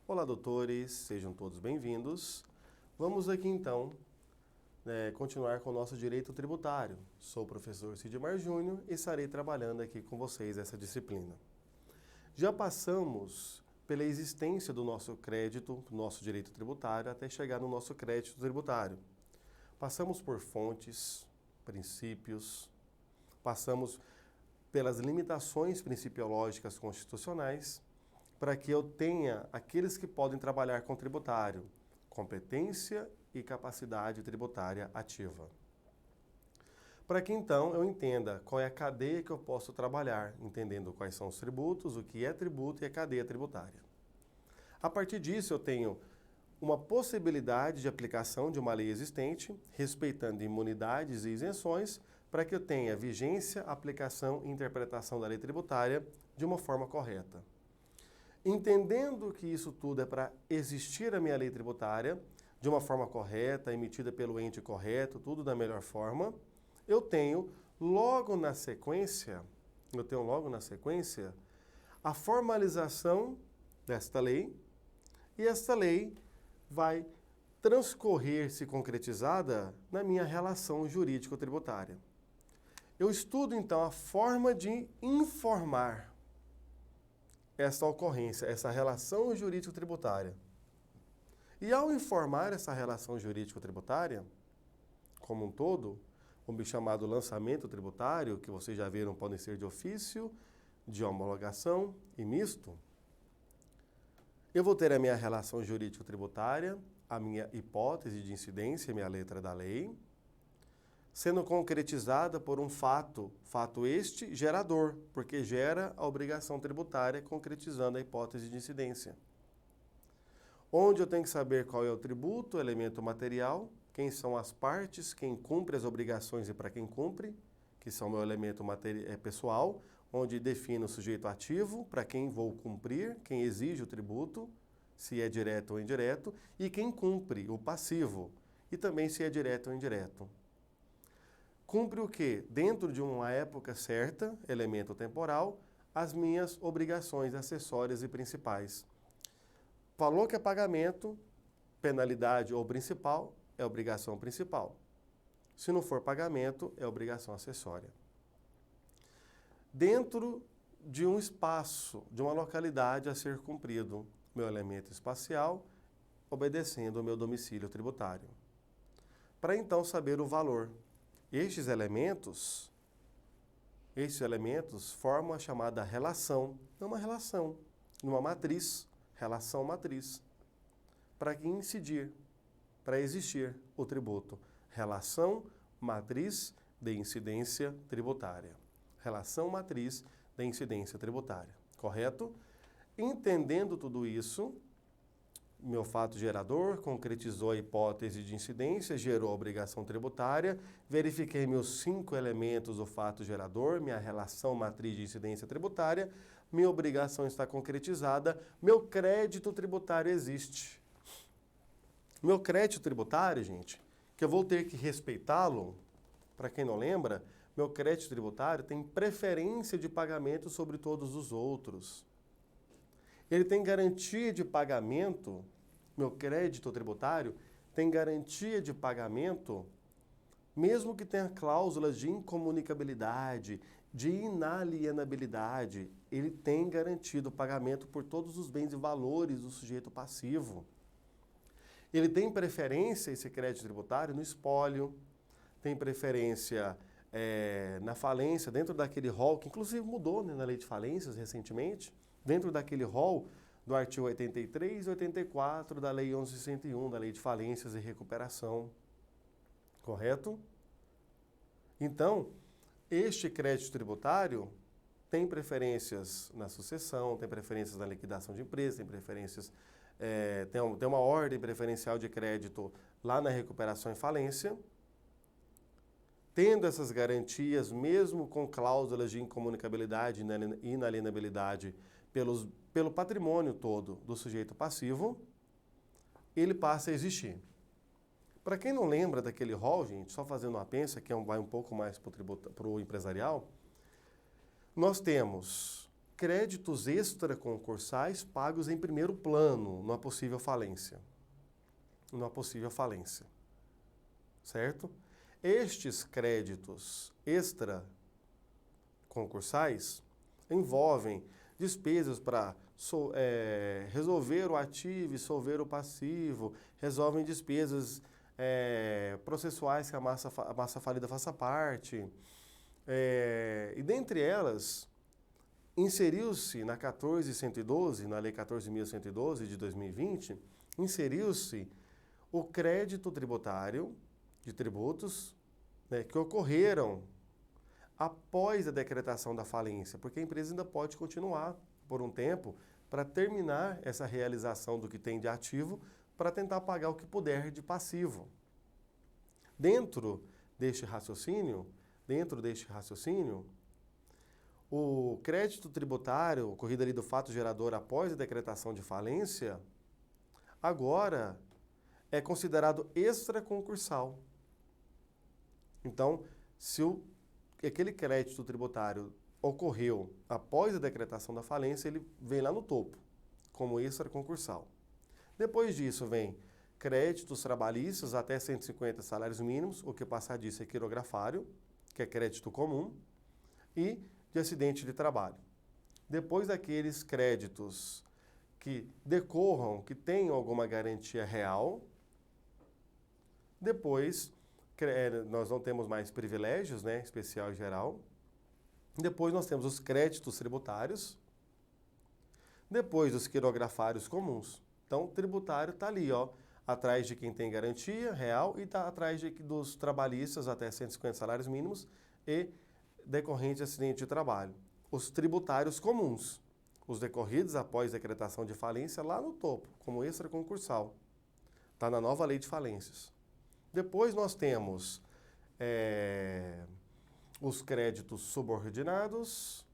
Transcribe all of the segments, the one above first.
Olá, doutores, sejam todos bem-vindos. Vamos aqui então continuar com o nosso direito tributário. Sou o professor Sidmar Júnior e estarei trabalhando aqui com vocês essa disciplina. Já passamos pela existência do nosso crédito, do nosso direito tributário, até chegar no nosso crédito tributário. Passamos por fontes, princípios, passamos pelas limitações principiológicas constitucionais, para que eu tenha aqueles que podem trabalhar com tributário, competência e capacidade tributária ativa. Para que então eu entenda qual é a cadeia que eu posso trabalhar, entendendo quais são os tributos, o que é tributo e a cadeia tributária. A partir disso eu tenho uma possibilidade de aplicação de uma lei existente, respeitando imunidades e isenções, para que eu tenha vigência, aplicação e interpretação da lei tributária de uma forma correta. Entendendo que isso tudo é para existir a minha lei tributária de uma forma correta, emitida pelo ente correto, tudo da melhor forma, eu tenho logo na sequência a formalização desta lei, e esta lei vai transcorrer-se concretizada na minha relação jurídico-tributária. Eu estudo então a forma de informar essa ocorrência, essa relação jurídico-tributária. E ao informar essa relação jurídico-tributária, como um todo, o chamado lançamento tributário, que vocês já viram, podem ser de ofício, de homologação e misto, eu vou ter a minha relação jurídico-tributária, a minha hipótese de incidência, a minha letra da lei, sendo concretizada por um fato este gerador, porque gera a obrigação tributária concretizando a hipótese de incidência. Onde eu tenho que saber qual é o tributo, o elemento material, quem são as partes, quem cumpre as obrigações e para quem cumpre, que são meu elemento pessoal, onde defino o sujeito ativo, para quem vou cumprir, quem exige o tributo, se é direto ou indireto, e quem cumpre, o passivo, e também se é direto ou indireto. Cumpre o quê? Dentro de uma época certa, elemento temporal, as minhas obrigações acessórias e principais. Falou que é pagamento, penalidade ou principal, é obrigação principal. Se não for pagamento, é obrigação acessória. Dentro de um espaço, de uma localidade a ser cumprido, meu elemento espacial, obedecendo ao meu domicílio tributário. Para então saber o valor. Estes elementos formam a chamada relação, uma relação, uma matriz, relação matriz, para incidir, para existir o tributo. Relação matriz de incidência tributária. Relação matriz de incidência tributária, correto? Entendendo tudo isso, meu fato gerador concretizou a hipótese de incidência, gerou a obrigação tributária, verifiquei meus 5 elementos do fato gerador, minha relação matriz de incidência tributária, minha obrigação está concretizada, meu crédito tributário existe. Meu crédito tributário, gente, que eu vou ter que respeitá-lo, para quem não lembra, meu crédito tributário tem preferência de pagamento sobre todos os outros. Ele tem garantia de pagamento, meu crédito tributário tem garantia de pagamento, mesmo que tenha cláusulas de incomunicabilidade, de inalienabilidade, ele tem garantido pagamento por todos os bens e valores do sujeito passivo. Ele tem preferência, esse crédito tributário, no espólio, tem preferência na falência, dentro daquele rol, que inclusive mudou, né, na lei de falências recentemente, dentro daquele rol do artigo 83 e 84 da Lei 1161, da Lei de Falências e Recuperação. Correto? Então, este crédito tributário tem preferências na sucessão, tem preferências na liquidação de empresa, tem preferências, tem uma ordem preferencial de crédito lá na recuperação e falência. Tendo essas garantias, mesmo com cláusulas de incomunicabilidade e inalienabilidade pelo patrimônio todo do sujeito passivo, ele passa a existir. Para quem não lembra daquele rol, gente, só fazendo uma pensa, que vai um pouco mais para o empresarial, nós temos créditos extraconcursais pagos em primeiro plano numa possível falência. Numa possível falência. Certo? Estes créditos extraconcursais envolvem despesas para resolver o ativo e solver o passivo, resolvem despesas processuais que a massa falida faça parte. E dentre elas, inseriu-se na 14.112, na Lei 14.112 de 2020, inseriu-se o crédito tributário de tributos, né, que ocorreram após a decretação da falência, porque a empresa ainda pode continuar por um tempo para terminar essa realização do que tem de ativo para tentar pagar o que puder de passivo. Dentro deste raciocínio, o crédito tributário ocorrido ali do fato gerador após a decretação de falência, agora é considerado extraconcursal. Então, se aquele crédito tributário ocorreu após a decretação da falência, ele vem lá no topo, como extraconcursal. Depois disso vem créditos trabalhistas até 150 salários mínimos, o que passar disso é quirografário, que é crédito comum, e de acidente de trabalho. Depois daqueles créditos que decorram, que tenham alguma garantia real, depois nós não temos mais privilégios, né, especial e geral. Depois nós temos os créditos tributários. Depois os quirografários comuns. Então, o tributário está ali, ó, atrás de quem tem garantia real e está atrás dos trabalhistas até 150 salários mínimos e decorrente de acidente de trabalho. Os tributários comuns, os decorridos após decretação de falência, lá no topo, como extraconcursal. Está na nova lei de falências. Depois nós temos os créditos subordinados,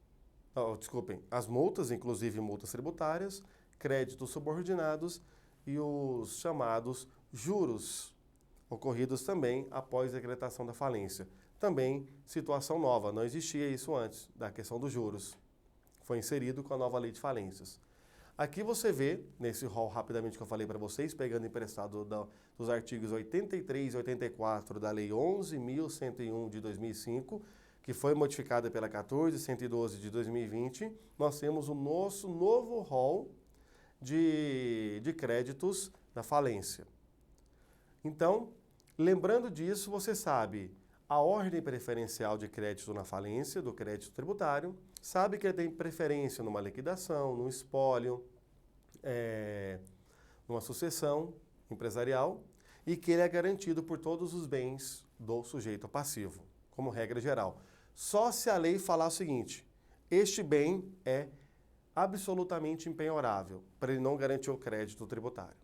as multas, inclusive multas tributárias, créditos subordinados e os chamados juros, ocorridos também após a decretação da falência. Também situação nova, não existia isso antes, da questão dos juros. Foi inserido com a nova lei de falências. Aqui você vê, nesse rol rapidamente que eu falei para vocês, pegando emprestado dos artigos 83 e 84 da Lei 11.101 de 2005, que foi modificada pela 14.112 de 2020, nós temos o nosso novo rol de créditos da falência. Então, lembrando disso, você sabe a ordem preferencial de crédito na falência, do crédito tributário, sabe que ele tem preferência numa liquidação, num espólio, numa sucessão empresarial e que ele é garantido por todos os bens do sujeito passivo, como regra geral. Só se a lei falar o seguinte, este bem é absolutamente impenhorável, para ele não garantir o crédito tributário.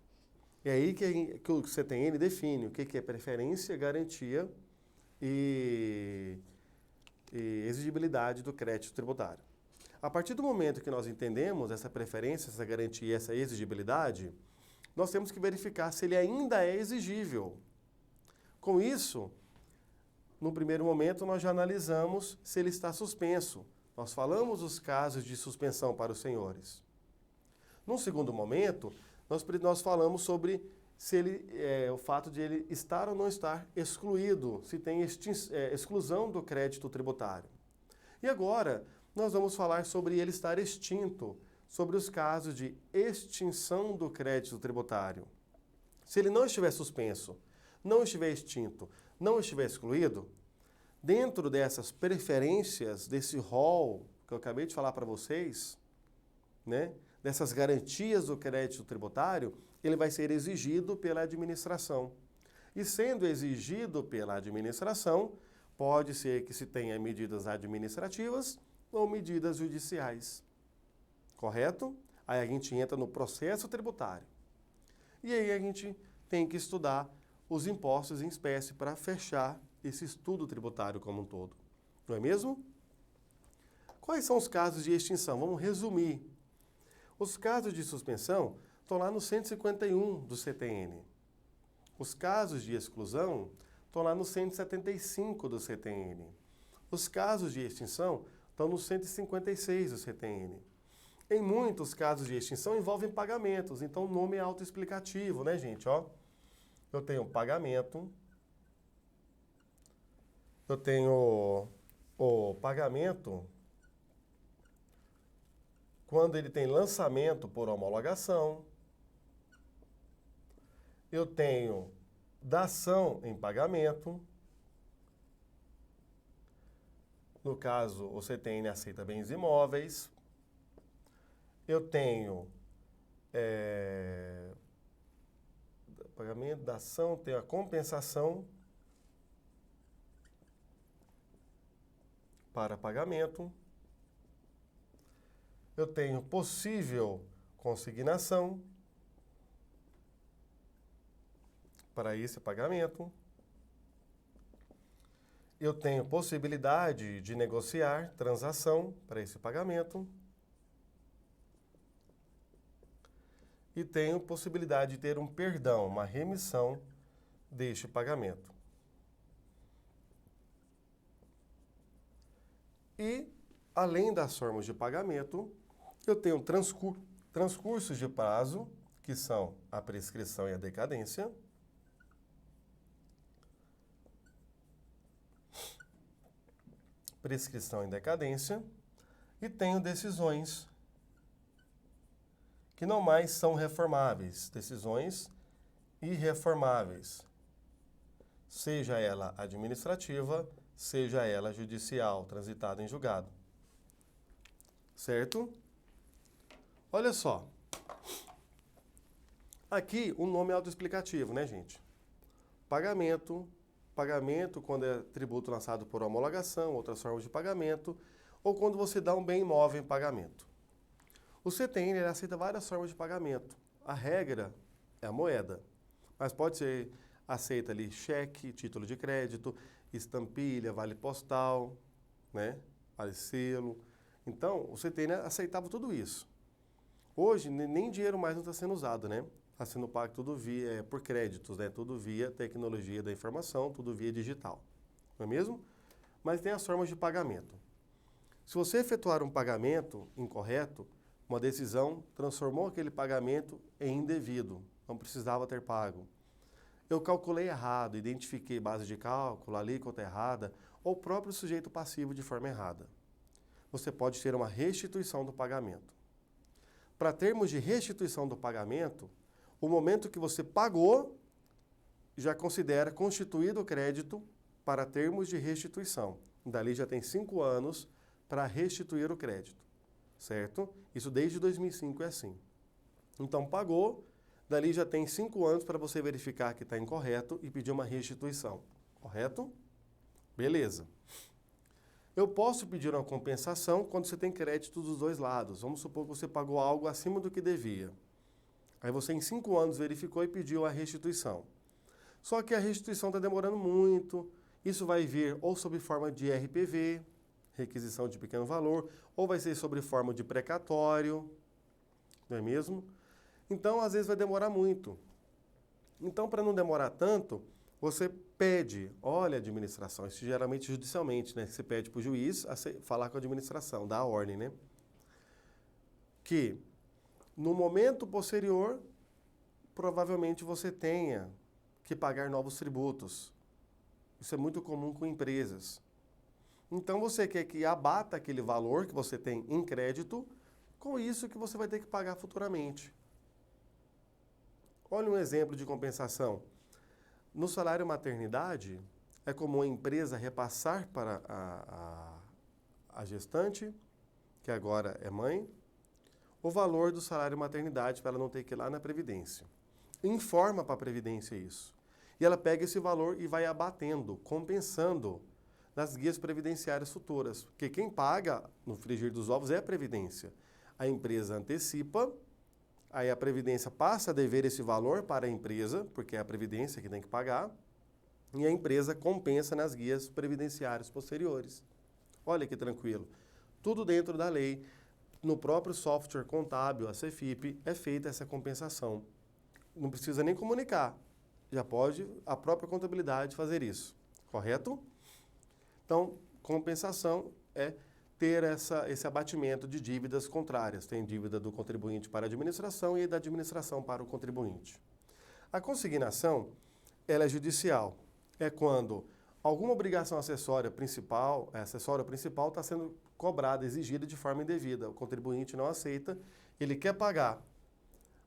É aí que o CTN define o que é preferência, garantia e exigibilidade do crédito tributário. A partir do momento que nós entendemos essa preferência, essa garantia e essa exigibilidade, nós temos que verificar se ele ainda é exigível. Com isso, no primeiro momento, nós já analisamos se ele está suspenso. Nós falamos os casos de suspensão para os senhores. Num segundo momento, nós falamos sobre se o fato de ele estar ou não estar excluído, se tem exclusão do crédito tributário. E agora, nós vamos falar sobre ele estar extinto, sobre os casos de extinção do crédito tributário. Se ele não estiver suspenso, não estiver extinto, não estiver excluído, dentro dessas preferências, desse rol que eu acabei de falar para vocês, né, dessas garantias do crédito tributário, ele vai ser exigido pela administração. E sendo exigido pela administração, pode ser que se tenha medidas administrativas ou medidas judiciais. Correto? Aí a gente entra no processo tributário. E aí a gente tem que estudar os impostos em espécie para fechar esse estudo tributário como um todo. Não é mesmo? Quais são os casos de extinção? Vamos resumir. Os casos de suspensão estão lá no 151 do CTN. Os casos de exclusão estão lá no 175 do CTN. Os casos de extinção estão no 156 do CTN. Em muitos casos de extinção envolvem pagamentos, então o nome é autoexplicativo, né, gente? Ó, eu tenho pagamento, eu tenho o pagamento quando ele tem lançamento por homologação, eu tenho dação em pagamento, no caso o CTN aceita bens imóveis, eu tenho pagamento, dação, tenho a compensação para pagamento, eu tenho possível consignação para esse pagamento, eu tenho possibilidade de negociar transação para esse pagamento e tenho possibilidade de ter um perdão, uma remissão deste pagamento. E, além das formas de pagamento, eu tenho transcursos de prazo, que são a prescrição e a decadência. Prescrição e decadência. E tenho decisões que não mais são reformáveis, decisões irreformáveis, seja ela administrativa, seja ela judicial, transitada em julgado. Certo? Olha só. Aqui o nome é autoexplicativo, né, gente? Pagamento quando é tributo lançado por homologação, outras formas de pagamento, ou quando você dá um bem imóvel em pagamento. O CTN ele aceita várias formas de pagamento. A regra é a moeda, mas pode ser aceita ali cheque, título de crédito, estampilha, vale postal, né? Vale selo. Então, o CTN aceitava tudo isso. Hoje, nem dinheiro mais não está sendo usado, né? Está sendo pago tudo via, por créditos, né? Tudo via tecnologia da informação, tudo via digital. Não é mesmo? Mas tem as formas de pagamento. Se você efetuar um pagamento incorreto, uma decisão transformou aquele pagamento em indevido, não precisava ter pago. Eu calculei errado, identifiquei base de cálculo, alíquota errada, ou o próprio sujeito passivo de forma errada. Você pode ter uma restituição do pagamento. Para termos de restituição do pagamento, o momento que você pagou já considera constituído o crédito para termos de restituição. Dali já tem 5 anos para restituir o crédito, certo? Isso desde 2005 é assim. Então, pagou, dali já tem 5 anos para você verificar que está incorreto e pedir uma restituição, correto? Beleza. Eu posso pedir uma compensação quando você tem crédito dos dois lados. Vamos supor que você pagou algo acima do que devia. Aí você em 5 anos verificou e pediu a restituição. Só que a restituição está demorando muito. Isso vai vir ou sob forma de RPV, requisição de pequeno valor, ou vai ser sob forma de precatório, não é mesmo? Então, às vezes vai demorar muito. Então, para não demorar tanto, você pede, olha, administração, isso geralmente judicialmente, né? Você pede para o juiz falar com a administração, dar a ordem, né? Que no momento posterior, provavelmente você tenha que pagar novos tributos. Isso é muito comum com empresas. Então você quer que abata aquele valor que você tem em crédito, com isso que você vai ter que pagar futuramente. Olha um exemplo de compensação. No salário maternidade, é comum a empresa repassar para a gestante, que agora é mãe, o valor do salário maternidade para ela não ter que ir lá na Previdência. Informa para a Previdência isso. E ela pega esse valor e vai abatendo, compensando nas guias previdenciárias futuras. Porque quem paga no frigir dos ovos é a Previdência. A empresa antecipa, aí a Previdência passa a dever esse valor para a empresa, porque é a Previdência que tem que pagar, e a empresa compensa nas guias previdenciárias posteriores. Olha que tranquilo. Tudo dentro da lei. No próprio software contábil, a CEFIP, é feita essa compensação. Não precisa nem comunicar. Já pode a própria contabilidade fazer isso. Correto? Então, compensação é ter esse abatimento de dívidas contrárias. Tem dívida do contribuinte para a administração e da administração para o contribuinte. A consignação, ela é judicial. É quando alguma obrigação acessória principal está sendo cobrada, exigida de forma indevida. O contribuinte não aceita, ele quer pagar.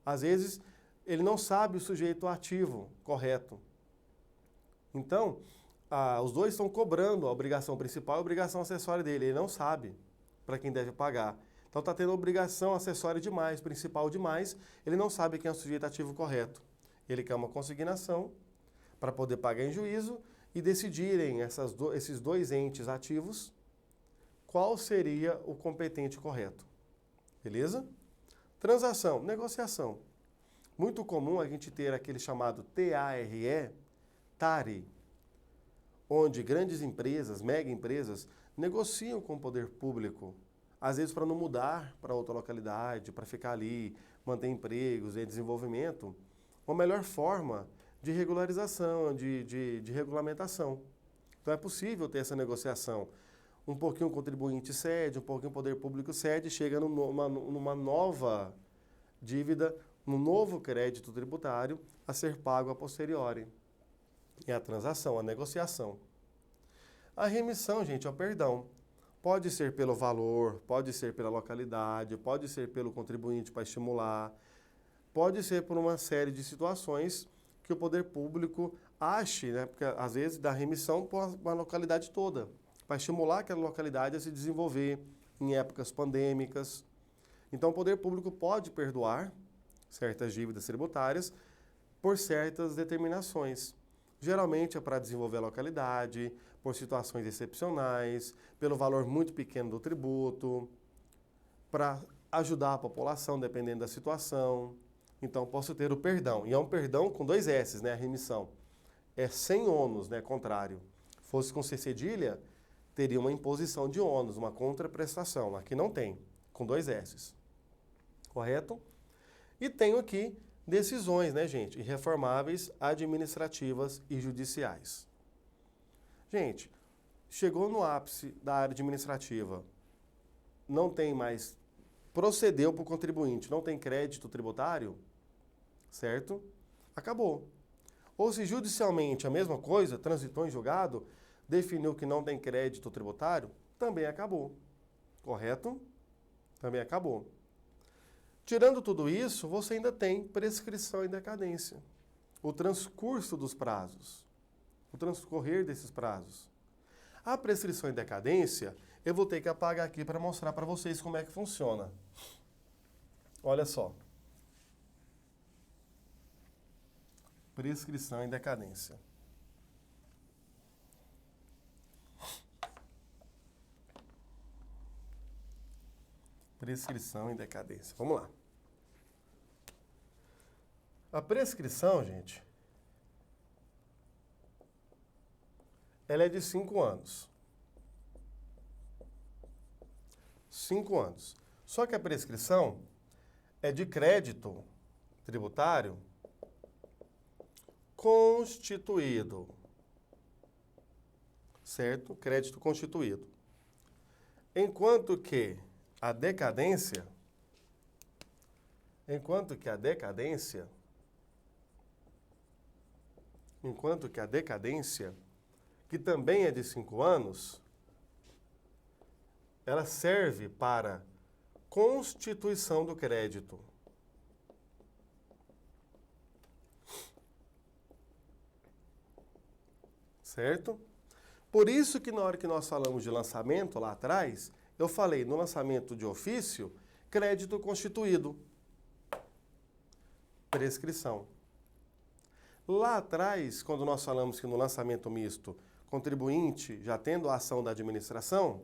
Às vezes, ele não sabe o sujeito ativo correto. Então, os dois estão cobrando a obrigação principal e a obrigação acessória dele. Ele não sabe para quem deve pagar. Então, está tendo obrigação acessória demais, principal demais. Ele não sabe quem é o sujeito ativo correto. Ele quer uma consignação para poder pagar em juízo e decidirem esses dois entes ativos qual seria o competente correto. Beleza? Transação, negociação. Muito comum a gente ter aquele chamado TARE, TARE, onde grandes empresas, mega empresas, negociam com o poder público, às vezes para não mudar para outra localidade, para ficar ali, manter empregos e desenvolvimento, uma melhor forma de regularização, de regulamentação. Então é possível ter essa negociação. Um pouquinho o contribuinte cede, um pouquinho o poder público cede, chega numa nova dívida, num novo crédito tributário a ser pago a posteriori. É a transação, a negociação. A remissão, gente, é o perdão. Pode ser pelo valor, pode ser pela localidade, pode ser pelo contribuinte para estimular, pode ser por uma série de situações que o poder público ache, né? Porque às vezes dá remissão para uma localidade toda, para estimular aquela localidade a se desenvolver em épocas pandêmicas. Então o poder público pode perdoar certas dívidas tributárias por certas determinações. Geralmente é para desenvolver a localidade, por situações excepcionais, pelo valor muito pequeno do tributo, para ajudar a população, dependendo da situação. Então, posso ter o perdão. E é um perdão com 2 S's, né? A remissão. É sem ônus, né? Contrário. Fosse com C cedilha, teria uma imposição de ônus, uma contraprestação. Aqui não tem, com 2 S's. Correto? E tenho aqui decisões, né, gente? Irreformáveis, administrativas e judiciais. Gente, chegou no ápice da área administrativa, não tem mais, procedeu para o contribuinte, não tem crédito tributário, certo? Acabou. Ou se judicialmente a mesma coisa, transitou em julgado, definiu que não tem crédito tributário, também acabou. Correto? Também acabou. Tirando tudo isso, você ainda tem prescrição e decadência. O transcurso dos prazos. O transcorrer desses prazos. A prescrição e decadência, eu vou ter que apagar aqui para mostrar para vocês como é que funciona. Olha só. Prescrição e decadência. Prescrição e decadência. Vamos lá. A prescrição, gente, ela é de 5 anos. 5 anos. Só que a prescrição é de crédito tributário constituído. Certo? Crédito constituído. Enquanto que a decadência, que também é de 5 anos, ela serve para constituição do crédito. Certo? Por isso que na hora que nós falamos de lançamento, lá atrás, eu falei no lançamento de ofício, crédito constituído. Prescrição. Lá atrás, quando nós falamos que no lançamento misto, contribuinte já tendo a ação da administração,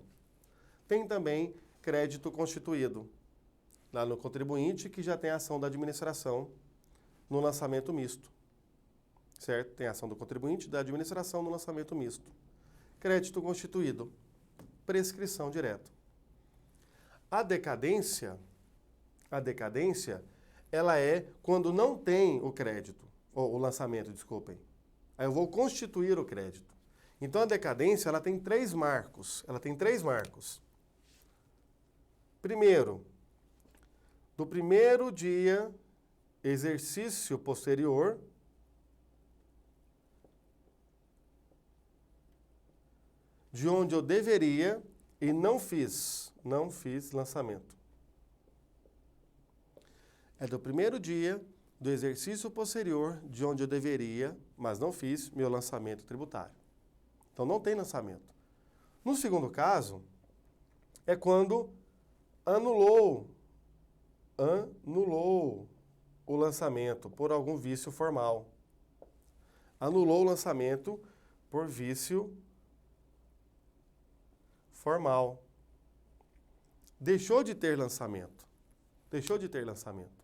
tem também crédito constituído. Lá no contribuinte que já tem a ação da administração no lançamento misto. Certo? Tem a ação do contribuinte e da administração no lançamento misto. Crédito constituído. Prescrição direta. A decadência, ela é quando não tem o crédito. Ou o lançamento, desculpem. Aí eu vou constituir o crédito. Então, a decadência, ela tem 3 marcos. Primeiro, do primeiro dia, exercício posterior, de onde eu deveria e não fiz lançamento. É do primeiro dia do exercício posterior, de onde eu deveria, mas não fiz, meu lançamento tributário. Então, não tem lançamento. No segundo caso, é quando anulou o lançamento por algum vício formal. Anulou o lançamento por vício formal. Deixou de ter lançamento. Deixou de ter lançamento.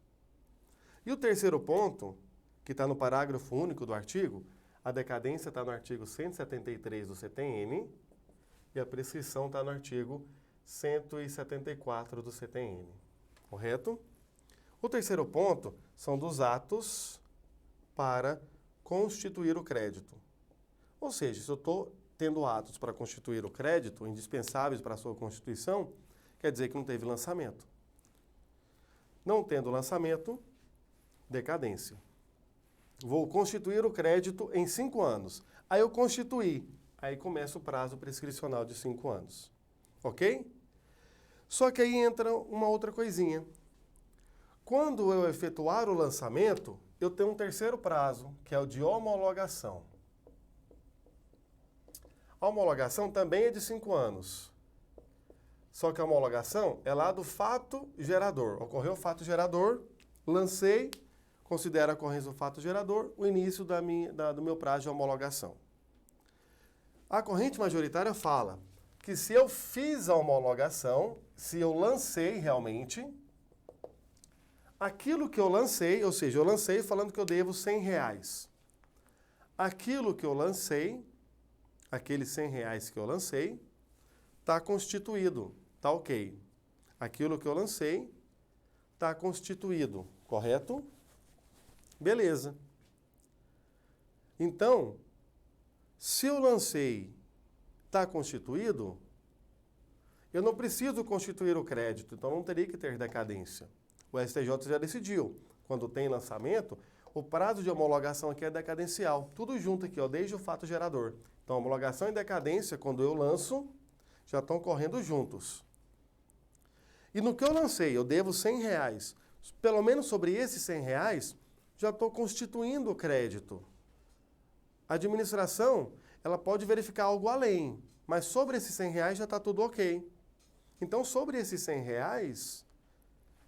E o terceiro ponto, que está no parágrafo único do artigo, a decadência está no artigo 173 do CTN e a prescrição está no artigo 174 do CTN. Correto? O terceiro ponto são dos atos para constituir o crédito. Ou seja, se eu estou tendo atos para constituir o crédito, indispensáveis para a sua constituição, quer dizer que não teve lançamento. Não tendo lançamento, decadência. Vou constituir o crédito em 5 anos. Aí eu constituí. Aí começa o prazo prescricional de 5 anos. Ok? Só que aí entra uma outra coisinha. Quando eu efetuar o lançamento, eu tenho um terceiro prazo, que é o de homologação. A homologação também é de 5 anos. Só que a homologação é lá do fato gerador. Ocorreu o fato gerador, lancei, considero a ocorrência do fato gerador o início do meu prazo de homologação. A corrente majoritária fala que se eu fiz a homologação, se eu lancei realmente, aquilo que eu lancei, ou seja, eu lancei falando que eu devo R$100. Aquilo que eu lancei, aqueles R$100 que eu lancei, está constituído, está ok. Aquilo que eu lancei está constituído, correto? Beleza. Então, se eu lancei, está constituído, eu não preciso constituir o crédito, então não teria que ter decadência. O STJ já decidiu, quando tem lançamento, o prazo de homologação aqui é decadencial. Tudo junto aqui, ó, desde o fato gerador. Então, homologação e decadência, quando eu lanço, já estão correndo juntos. E no que eu lancei, eu devo R$100. Pelo menos sobre esses R$100, já estou constituindo o crédito. A administração, ela pode verificar algo além, mas sobre esses R$100 já está tudo ok. Então, sobre esses R$100,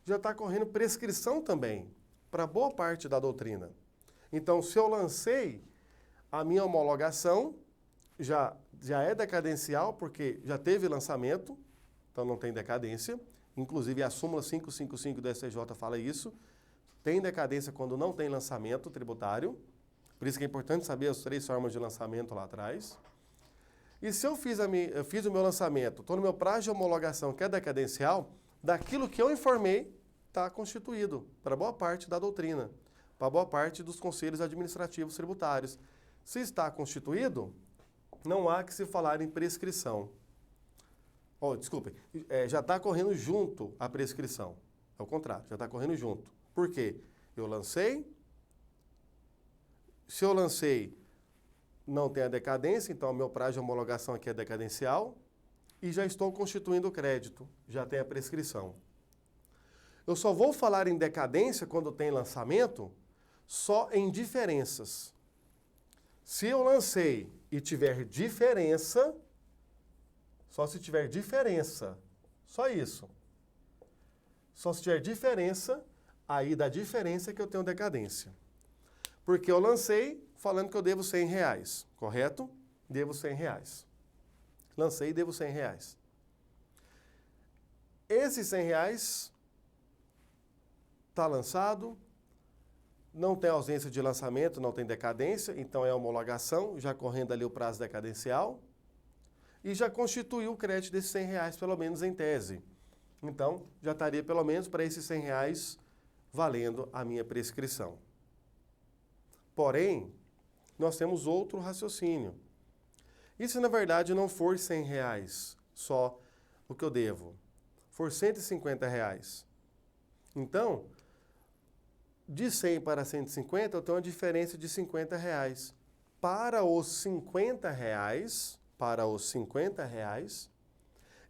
já está correndo prescrição também, para boa parte da doutrina. Então, se eu lancei, a minha homologação já é decadencial, porque já teve lançamento, então não tem decadência. Inclusive, a súmula 555 do STJ fala isso. Tem decadência quando não tem lançamento tributário. Por isso que é importante saber as 3 formas de lançamento lá atrás. E se eu fiz o meu lançamento, estou no meu prazo de homologação, que é decadencial, daquilo que eu informei, está constituído para boa parte da doutrina, para boa parte dos conselhos administrativos tributários. Se está constituído, não há que se falar em prescrição. Desculpe, já está correndo junto a prescrição. É o contrário, já está correndo junto. Por quê? Eu lancei. Se eu lancei, não tem a decadência, então o meu prazo de homologação aqui é decadencial. E já estou constituindo o crédito, já tem a prescrição. Eu só vou falar em decadência quando tem lançamento, só em diferenças. Se eu lancei e tiver diferença, só se tiver diferença, só isso. Só se tiver diferença, aí da diferença é que eu tenho decadência. Porque eu lancei falando que eu devo R$100, correto? Devo R$100. Lancei e devo R$100. Esses R$100 está lançado, não tem ausência de lançamento, não tem decadência, então é homologação, já correndo ali o prazo decadencial, e já constituiu o crédito desses R$100, pelo menos em tese. Então, já estaria pelo menos para esses R$100 valendo a minha prescrição. Porém, nós temos outro raciocínio. E se na verdade não for R$100 só o que eu devo? for R$ 150. Então, de 100 para 150, eu tenho uma diferença de R$ 50. Para os R$ 50,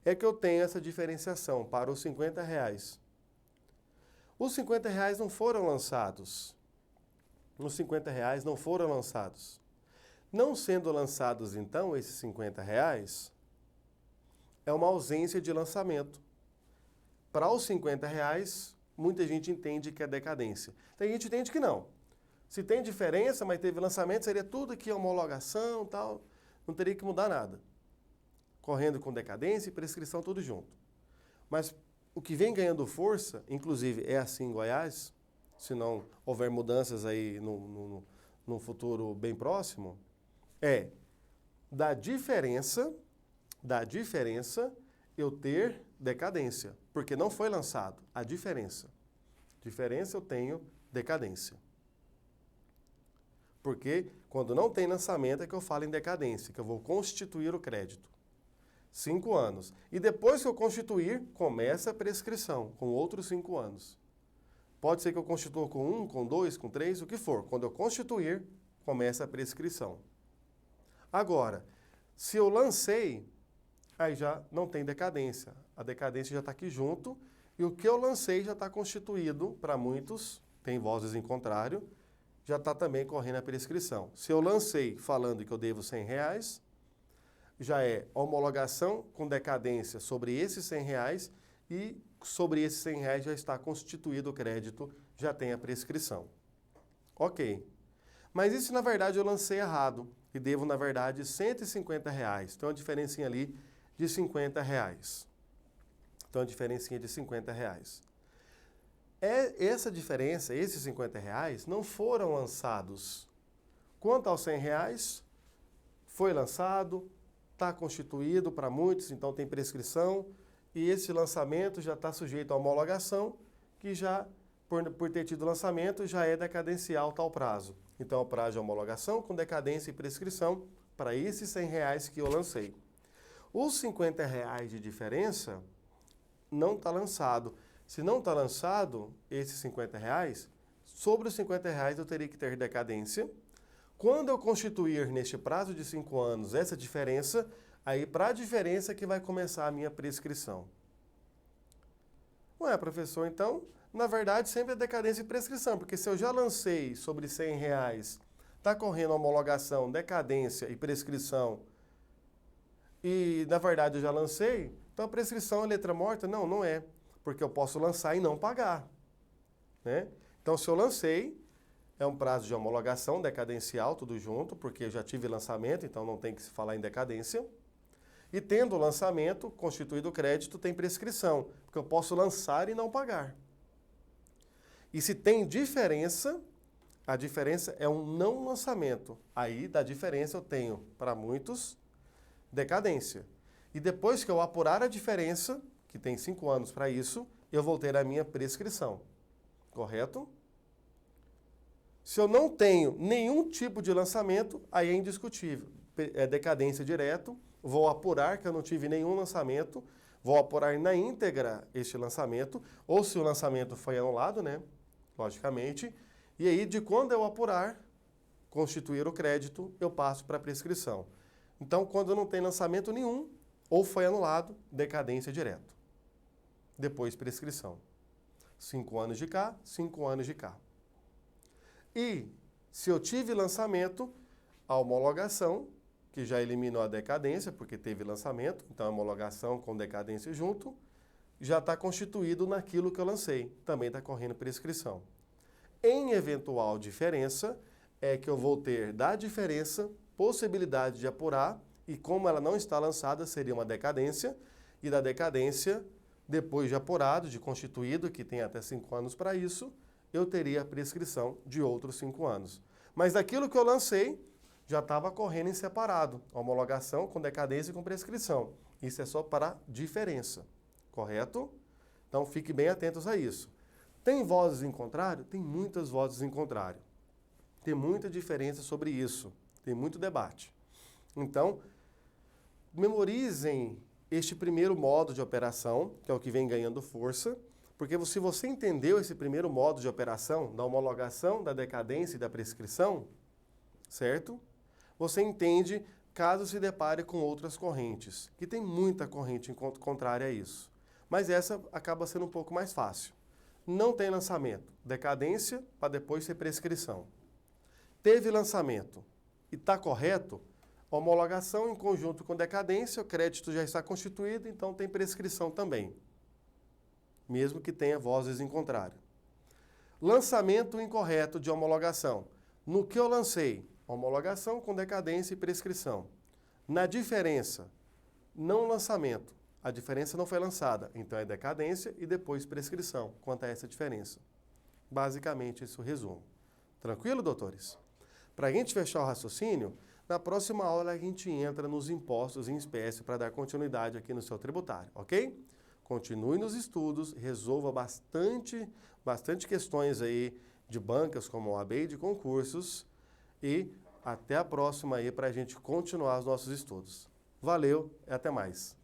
é que eu tenho essa diferenciação, para os R$ 50. Os R$ 50 não foram lançados. Os R$ 50 não foram lançados. Não sendo lançados, então, esses R$ 50, é uma ausência de lançamento. Para os R$ 50, muita gente entende que é decadência. Tem gente que entende que não. Se tem diferença, mas teve lançamento, seria tudo aqui homologação e tal, não teria que mudar nada. Correndo com decadência e prescrição tudo junto. Mas o que vem ganhando força, inclusive é assim em Goiás, se não houver mudanças aí no futuro bem próximo, é da diferença eu ter decadência, porque não foi lançado. A diferença eu tenho decadência. Porque quando não tem lançamento é que eu falo em decadência, que eu vou constituir o crédito. 5 anos. E depois que eu constituir, começa a prescrição, com outros 5 anos. Pode ser que eu constitua com 1, com 2, com 3, o que for. Quando eu constituir, começa a prescrição. Agora, se eu lancei, aí já não tem decadência. A decadência já está aqui junto e o que eu lancei já está constituído, para muitos, tem vozes em contrário, já está também correndo a prescrição. Se eu lancei falando que eu devo R$ 100, já é homologação com decadência sobre esses R$ 100 e sobre esses R$ 100 já está constituído o crédito, já tem a prescrição. Ok. Mas e se na verdade eu lancei errado e devo na verdade R$ 150? Então a diferencinha ali de R$ 50. Então a diferencinha de R$ 50. Essa diferença, esses R$ 50, não foram lançados. Quanto aos R$ 100, foi lançado, está constituído para muitos, então tem prescrição, e esse lançamento já está sujeito à homologação, que já, por ter tido lançamento, já é decadencial tal prazo. Então, o prazo de homologação com decadência e prescrição para esses R$ 100 que eu lancei. Os R$ 50 de diferença não está lançado. Se não está lançado, esses R$ 50, sobre os R$ 50 eu teria que ter decadência. Quando eu constituir neste prazo de 5 anos essa diferença, aí para a diferença que vai começar a minha prescrição. Ué, professor, então, na verdade, sempre é decadência e prescrição, porque se eu já lancei sobre R$ 100, está correndo homologação, decadência e prescrição, e na verdade eu já lancei, então a prescrição é letra morta? Não, não é, porque eu posso lançar e não pagar. Né? Então, se eu lancei, é um prazo de homologação decadencial, tudo junto, porque eu já tive lançamento, então não tem que se falar em decadência. E tendo o lançamento, constituído o crédito, tem prescrição, porque eu posso lançar e não pagar. E se tem diferença, a diferença é um não lançamento. Aí, da diferença, eu tenho, para muitos, decadência. E depois que eu apurar a diferença, que tem 5 anos para isso, eu vou ter a minha prescrição. Correto? Se eu não tenho nenhum tipo de lançamento, aí é indiscutível. É decadência direto, vou apurar que eu não tive nenhum lançamento, vou apurar na íntegra este lançamento, ou se o lançamento foi anulado, né? Logicamente. E aí, de quando eu apurar, constituir o crédito, eu passo para a prescrição. Então, quando não tem lançamento nenhum, ou foi anulado, decadência direto. Depois, prescrição. 5 anos de cá, 5 anos de cá. E, se eu tive lançamento, a homologação, que já eliminou a decadência, porque teve lançamento, então a homologação com decadência junto, já está constituído naquilo que eu lancei, também está correndo prescrição. Em eventual diferença, é que eu vou ter da diferença possibilidade de apurar, e como ela não está lançada, seria uma decadência, e da decadência, depois de apurado, de constituído, que tem até 5 anos para isso, eu teria a prescrição de outros 5 anos. Mas daquilo que eu lancei, já estava correndo em separado. Homologação com decadência e com prescrição. Isso é só para diferença. Correto? Então, fiquem bem atentos a isso. Tem vozes em contrário? Tem muitas vozes em contrário. Tem muita diferença sobre isso. Tem muito debate. Então, memorizem este primeiro modo de operação, que é o que vem ganhando força, porque se você entendeu esse primeiro modo de operação, da homologação, da decadência e da prescrição, certo? Você entende caso se depare com outras correntes, que tem muita corrente contrária a isso. Mas essa acaba sendo um pouco mais fácil. Não tem lançamento, decadência para depois ser prescrição. Teve lançamento e está correto, homologação em conjunto com decadência, o crédito já está constituído, então tem prescrição também, mesmo que tenha vozes em contrário. Lançamento incorreto de homologação. No que eu lancei? Homologação com decadência e prescrição. Na diferença, não lançamento. A diferença não foi lançada, então é decadência e depois prescrição, quanto a essa diferença. Basicamente, esse é o resumo. Tranquilo, doutores? Para a gente fechar o raciocínio, na próxima aula a gente entra nos impostos em espécie para dar continuidade aqui no seu tributário, ok? Continue nos estudos, resolva bastante questões aí de bancas como OAB e de concursos e até a próxima aí para a gente continuar os nossos estudos. Valeu e até mais!